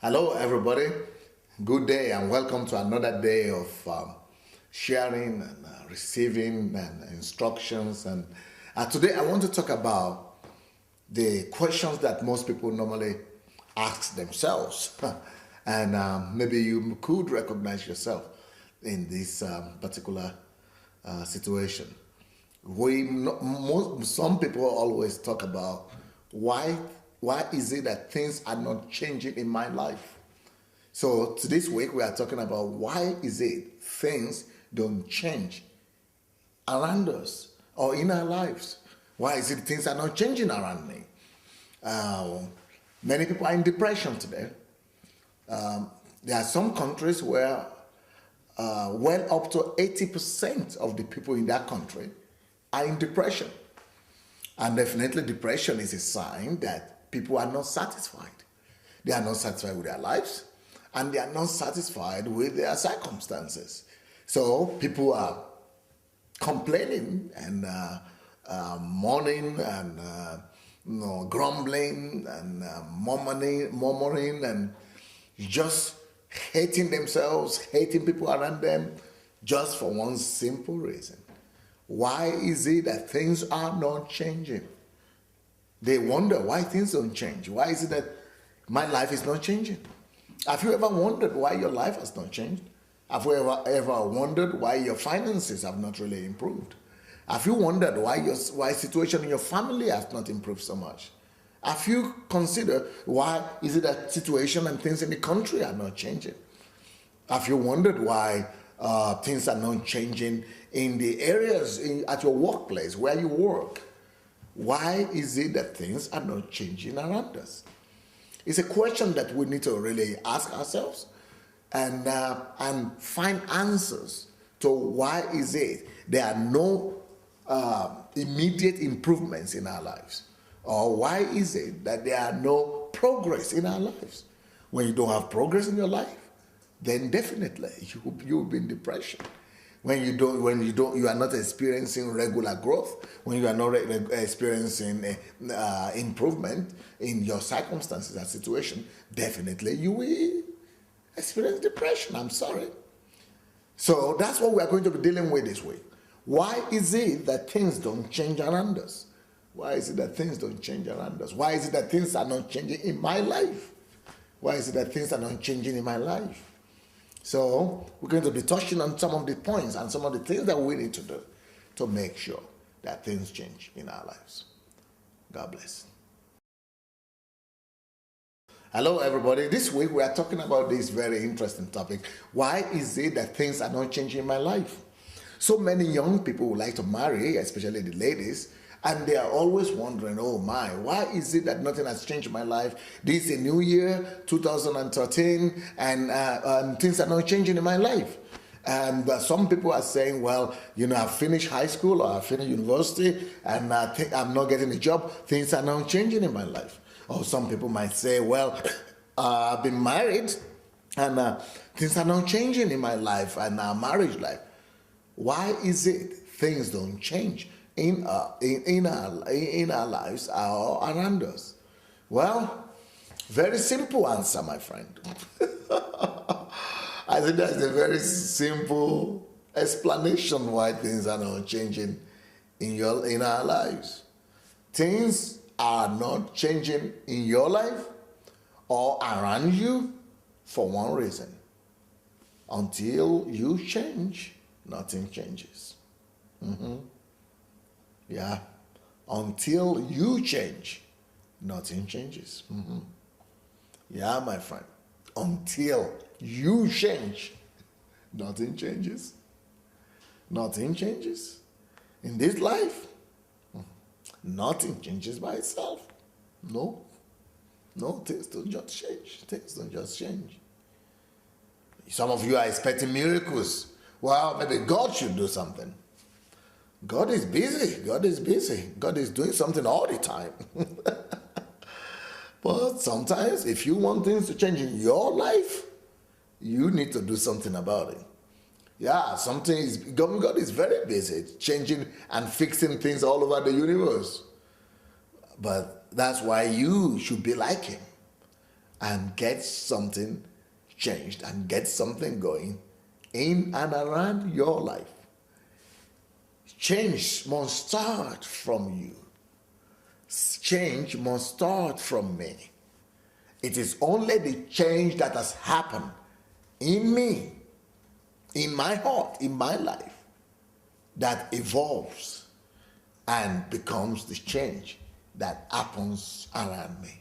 Hello, everybody. Good day, and welcome to another day of sharing and receiving and instructions. And today, I want to talk about the questions that most people normally ask themselves, and maybe you could recognize yourself in this particular situation. Some people always talk about why is it that things are not changing in my life. So this week we are talking about why is it things don't change around us or in our lives. Why is it things are not changing around me? Many people are in depression today. There are some countries where well up to 80% of the people in that country are in depression. And definitely depression is a sign that people are not satisfied. They are not satisfied with their lives, and they are not satisfied with their circumstances. So people are complaining and mourning and grumbling and murmuring and just hating themselves, hating people around them, just for one simple reason. Why is it that things are not changing? They wonder why things don't change. Why is it that my life is not changing? Have you ever wondered why your life has not changed? Have you ever wondered why your finances have not really improved? Have you wondered why situation in your family has not improved so much? Have you considered why is it that situation and things in the country are not changing? Have you wondered why things are not changing in the areas at your workplace where you work? Why is it that things are not changing around us? It's a question that we need to really ask ourselves and find answers to why is it there are no immediate improvements in our lives, or why is it that there are no progress in our lives. When you don't have progress in your life, then definitely you'll be in depression. When you are not experiencing regular growth, when you are not experiencing improvement in your circumstances and situation, definitely you will experience depression. I'm sorry. So that's what we are going to be dealing with this week. Why is it that things don't change around us? Why is it that things don't change around us? Why is it that things are not changing in my life? Why is it that things are not changing in my life? So we're going to be touching on some of the points and some of the things that we need to do to make sure that things change in our lives. God bless. Hello, everybody. This week we are talking about this very interesting topic. Why is it that things are not changing in my life? So many young people would like to marry, especially the ladies, and they are always wondering, oh my, why is it that nothing has changed in my life? This is a new year, 2013, and things are not changing in my life. And some people are saying, well, I've finished high school or I've finished university and I think I'm not getting a job. Things are not changing in my life. Or some people might say, well, I've been married and things are not changing in my life and our marriage life. Why is it things don't change in our lives or around us? Well, very simple answer, my friend. I think that's a very simple explanation why things are not changing in our lives. Things are not changing in your life or around you for one reason. Until you change, nothing changes. Yeah. Until you change, nothing changes. Yeah, my friend. Until you change, nothing changes. Nothing changes. In this life, nothing changes by itself. No, things don't just change. Things don't just change. Some of you are expecting miracles. Well, maybe God should do something. God is busy. God is busy. God is doing something all the time. But sometimes, if you want things to change in your life, you need to do something about it. Yeah, God is very busy changing and fixing things all over the universe. But that's why you should be like him. and get something changed and get something going in and around your life. Change must start from you. Change must start from me. It is only the change that has happened in me, in my heart, in my life, that evolves and becomes the change that happens around me.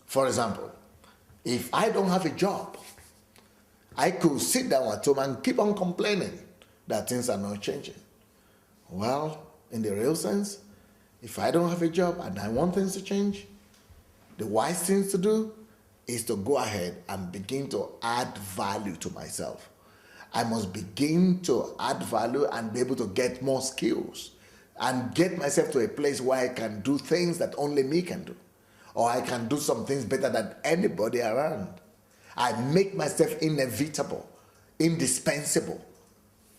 For example, if I don't have a job, I could sit down at home and keep on complaining that things are not changing. Well, in the real sense, if I don't have a job and I want things to change, the wise thing to do is to go ahead and begin to add value to myself. I must begin to add value and be able to get more skills and get myself to a place where I can do things that only me can do. Or I can do some things better than anybody around. I make myself inevitable, indispensable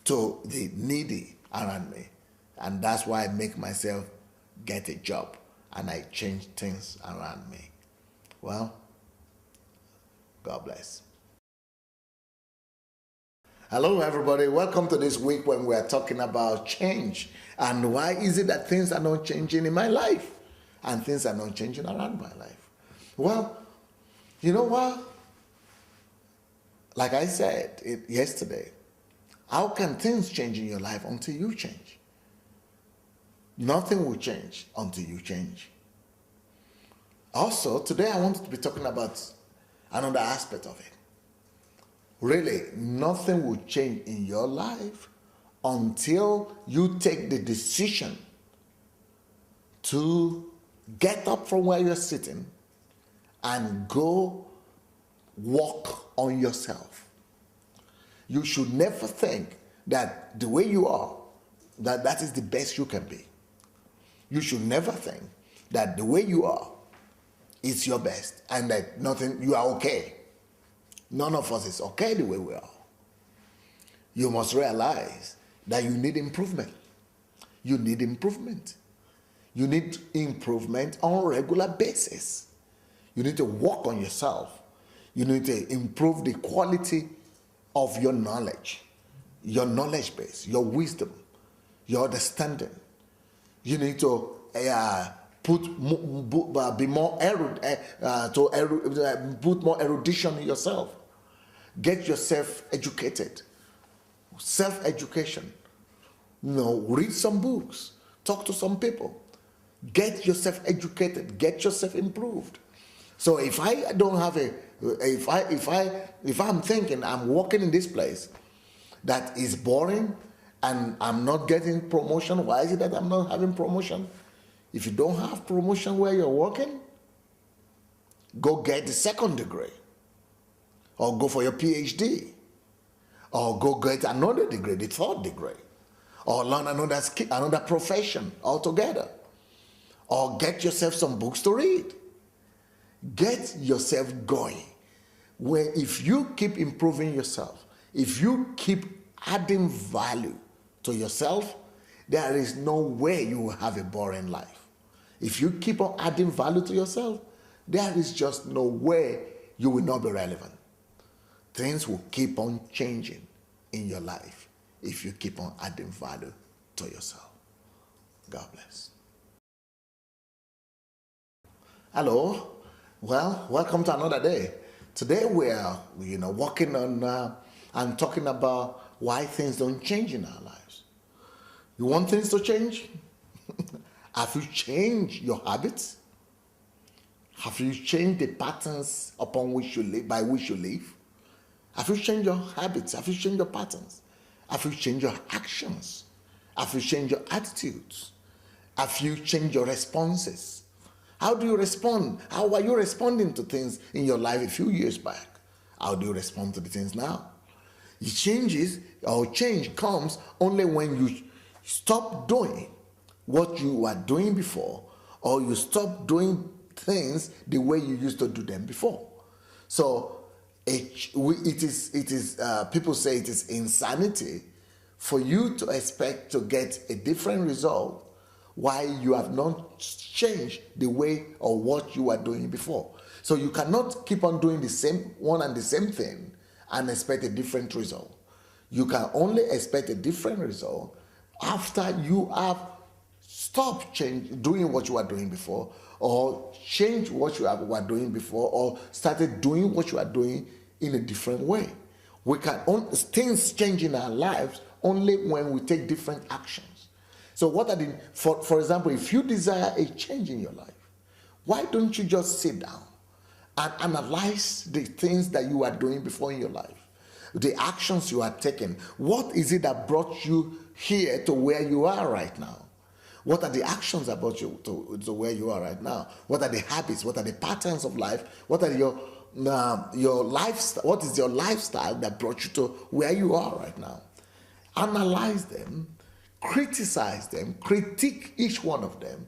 to the needy around me. And that's why I make myself get a job and I change things around me. Well, God bless. Hello, everybody. Welcome to this week when we are talking about change. And why is it that things are not changing in my life? And things are not changing around my life? Well, you know what? Like I said yesterday, how can things change in your life until you change? Nothing will change until you change. Also, today I wanted to be talking about another aspect of it. Really, nothing will change in your life until you take the decision to get up from where you're sitting and go work on yourself. You should never think that the way you are, that is the best you can be. You should never think that the way you are is your best and that you are okay. None of us is okay the way we are. You must realize that you need improvement. You need improvement. You need improvement on a regular basis. You need to work on yourself. You need to improve the quality of your knowledge base, your wisdom, your understanding. You need to put more erudition in yourself. Get yourself educated. Self-education. Read some books. Talk to some people. Get yourself educated. Get yourself improved. So if I don't have if I'm thinking I'm working in this place that is boring and I'm not getting promotion, why is it that I'm not having promotion? If you don't have promotion where you're working, go get the second degree, or go for your PhD, or go get another degree, the third degree, or learn another skill, another profession altogether, or get yourself some books to read. Get yourself going. Where if you keep improving yourself, if you keep adding value to yourself, there is no way you will have a boring life. If you keep on adding value to yourself, there is just no way you will not be relevant. Things will keep on changing in your life if you keep on adding value to yourself. God bless. Hello. Well, welcome to another day. Today we are, working on and talking about why things don't change in our lives. You want things to change? Have you changed your habits? Have you changed the patterns upon which you live, by which you live? Have you changed your habits? Have you changed your patterns? Have you changed your actions? Have you changed your attitudes? Have you changed your responses? How do you respond? How are you responding to things in your life a few years back? How do you respond to the things now? Change comes only when you stop doing what you were doing before, or you stop doing things the way you used to do them before. So people say it is insanity for you to expect to get a different result while you have not changed the way or what you were doing before. So you cannot keep on doing the same one and the same thing and expect a different result. You can only expect a different result after you have stopped doing what you were doing before, or change what you were doing before, or started doing what you are doing in a different way. We can things change in our lives only when we take different actions. So what are the, for example, if you desire a change in your life, why don't you just sit down and analyze the things that you are doing before in your life, the actions you are taking? What is it that brought you here to where you are right now? What are the actions that brought you to where you are right now? What are the habits? What are the patterns of life? What are your lifestyle? What is your lifestyle that brought you to where you are right now? Analyze them, criticize them, critique each one of them,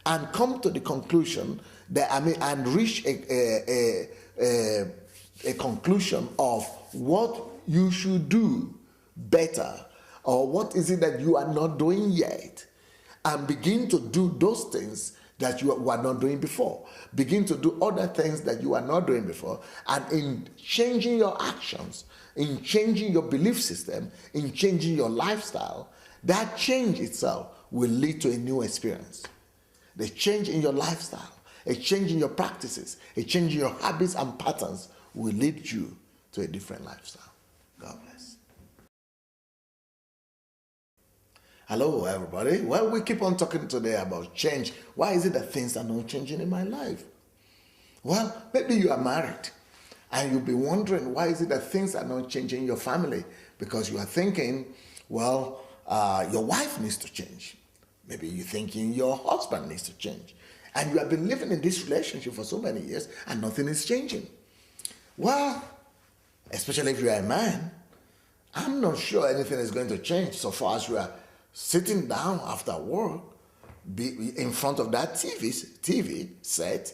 and come to the conclusion that and reach a conclusion of what you should do better, or what is it that you are not doing yet, and begin to do those things that you were not doing before. Begin to do other things that you are not doing before, and in changing your actions, in changing your belief system, in changing your lifestyle, that change itself will lead to a new experience. The change in your lifestyle, a change in your practices, a change in your habits and patterns will lead you to a different lifestyle. God bless. Hello, everybody. Well, we keep on talking today about change. Why is it that things are not changing in my life? Well, maybe you are married and you'll be wondering, why is it that things are not changing in your family? Because you are thinking, well, your wife needs to change. Maybe you're thinking your husband needs to change. And you have been living in this relationship for so many years and nothing is changing. Well, especially if you are a man, I'm not sure anything is going to change so far as you are sitting down after work, be in front of that TV set,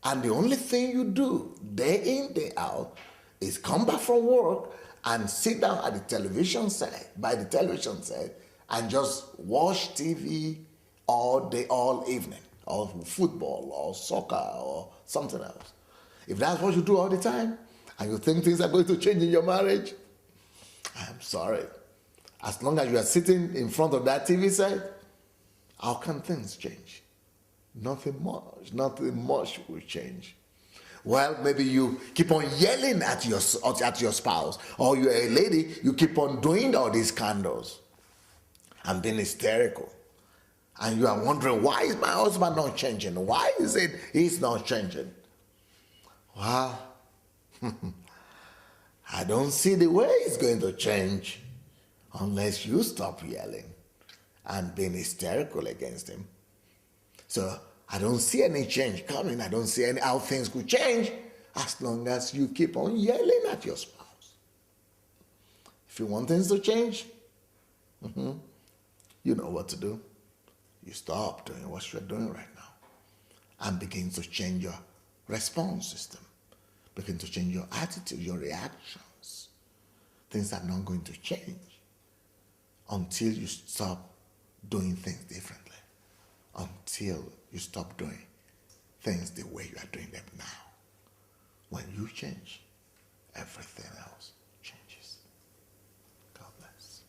and the only thing you do day in, day out is come back from work and sit down at the television set, by the television set, and just watch TV all day, all evening, or football, or soccer, or something else. If that's what you do all the time, and you think things are going to change in your marriage, I'm sorry. As long as you are sitting in front of that TV set, how can things change? Nothing much will change. Well, maybe you keep on yelling at your spouse, or you're a lady, you keep on doing all these scandals and being hysterical. And you are wondering, why is my husband not changing? Why is it he's not changing? Well, I don't see the way it's going to change unless you stop yelling and being hysterical against him. So I don't see any change coming. I don't see how things could change as long as you keep on yelling at your spouse. If you want things to change, you know what to do. You stop doing what you're doing right now and begin to change your response system. Begin to change your attitude, your reactions. Things are not going to change until you stop doing things differently. Until you stop doing things the way you are doing them now. When you change, everything else changes. God bless.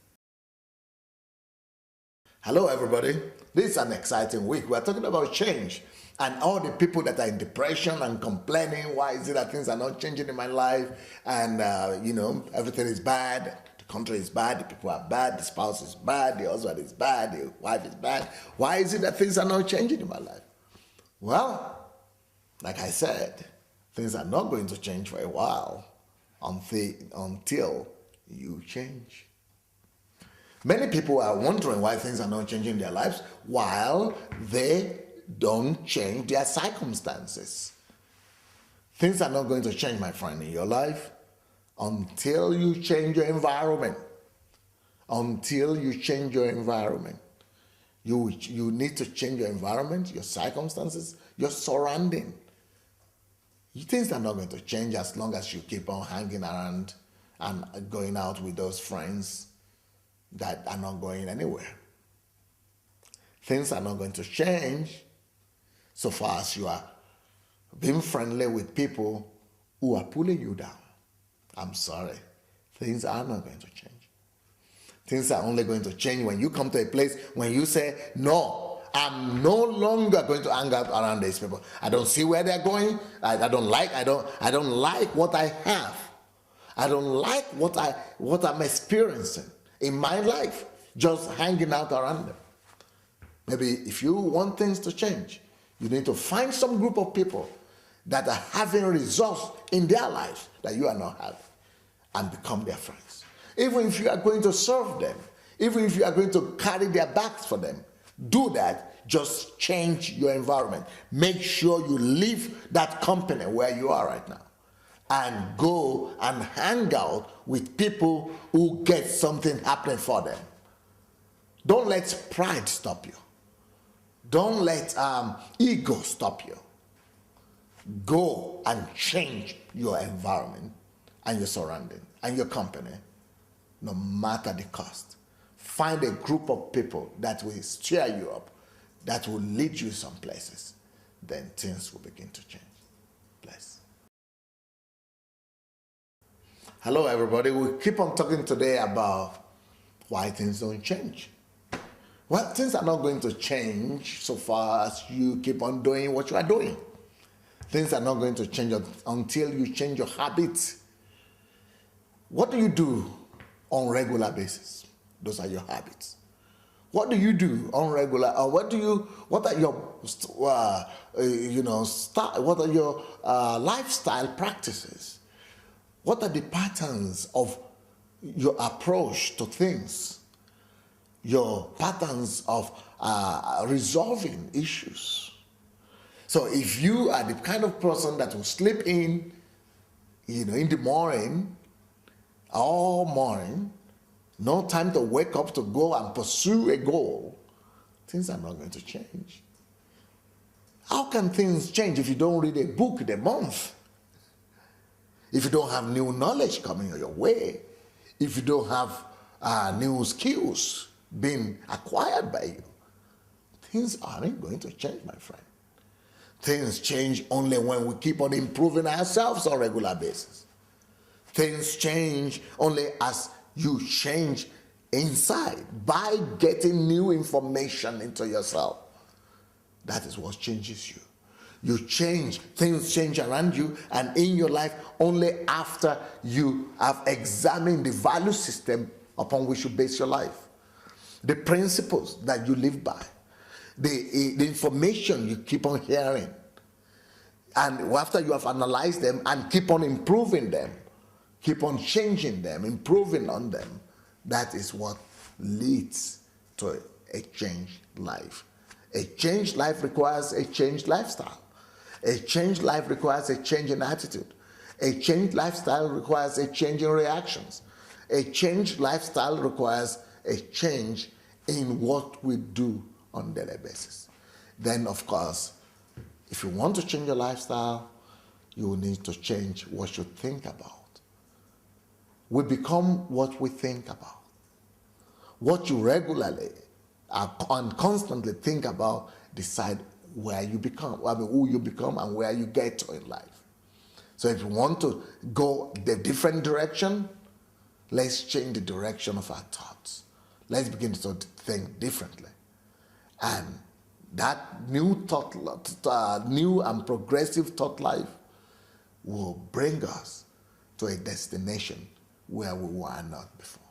Hello, everybody. This is an exciting week. We're talking about change and all the people that are in depression and complaining, why is it that things are not changing in my life? And, everything is bad. The country is bad. The people are bad. The spouse is bad. The husband is bad. The wife is bad. Why is it that things are not changing in my life? Well, like I said, things are not going to change for a while until you change. Many people are wondering why things are not changing in their lives while they don't change their circumstances. Things are not going to change, my friend, in your life until you change your environment. Until you change your environment. You need to change your environment, your circumstances, your surrounding. Things are not going to change as long as you keep on hanging around and going out with those friends that are not going anywhere. Things are not going to change so far as you are being friendly with people who are pulling you down. I'm sorry, things are not going to change. Things are only going to change when you come to a place when you say, no, I'm no longer going to hang out around these people. I don't see where they're going. I don't like what I have. I don't like what I'm experiencing in my life, just hanging out around them. Maybe if you want things to change, you need to find some group of people that are having results in their lives that you are not having, and become their friends. Even if you are going to serve them, even if you are going to carry their bags for them, do that. Just change your environment. Make sure you leave that company where you are right now and go and hang out with people who get something happening for them. Don't let pride stop you. Don't let ego stop you. Go and change your environment and your surrounding and your company, no matter the cost. Find a group of people that will stir you up, that will lead you some places. Then things will begin to change. Bless. Hello, everybody. We keep on talking today about why things don't change. Well, things are not going to change so far as you keep on doing what you are doing. Things are not going to change until you change your habits. What do you do on a regular basis? Those are your habits. What do you do on regular, or what are your what are your lifestyle practices? What are the patterns of your approach to things? Your patterns of resolving issues. So if you are the kind of person that will sleep in the morning, all morning, no time to wake up to go and pursue a goal, things are not going to change. How can things change if you don't read a book in a month? If you don't have new knowledge coming your way? If you don't have new skills being acquired by you? Things aren't going to change, my friend. Things change only when we keep on improving ourselves on a regular basis. Things change only as you change inside by getting new information into yourself. That is what changes you. You change, things change around you and in your life only after you have examined the value system upon which you base your life, the principles that you live by, the information you keep on hearing. And after you have analyzed them and keep on improving them, keep on changing them, improving on them, that is what leads to a changed life. A changed life requires a changed lifestyle. A changed life requires a change in attitude. A changed lifestyle requires a change in reactions. A changed lifestyle requires a change in what we do on a daily basis. Then, of course, if you want to change your lifestyle, you will need to change what you think about. We become what we think about. What you regularly and constantly think about decide where you become, who you become and where you get to in life. So if you want to go the different direction, let's change the direction of our thoughts. Let's begin to think differently. And that new new and progressive thought life will bring us to a destination where we were not before.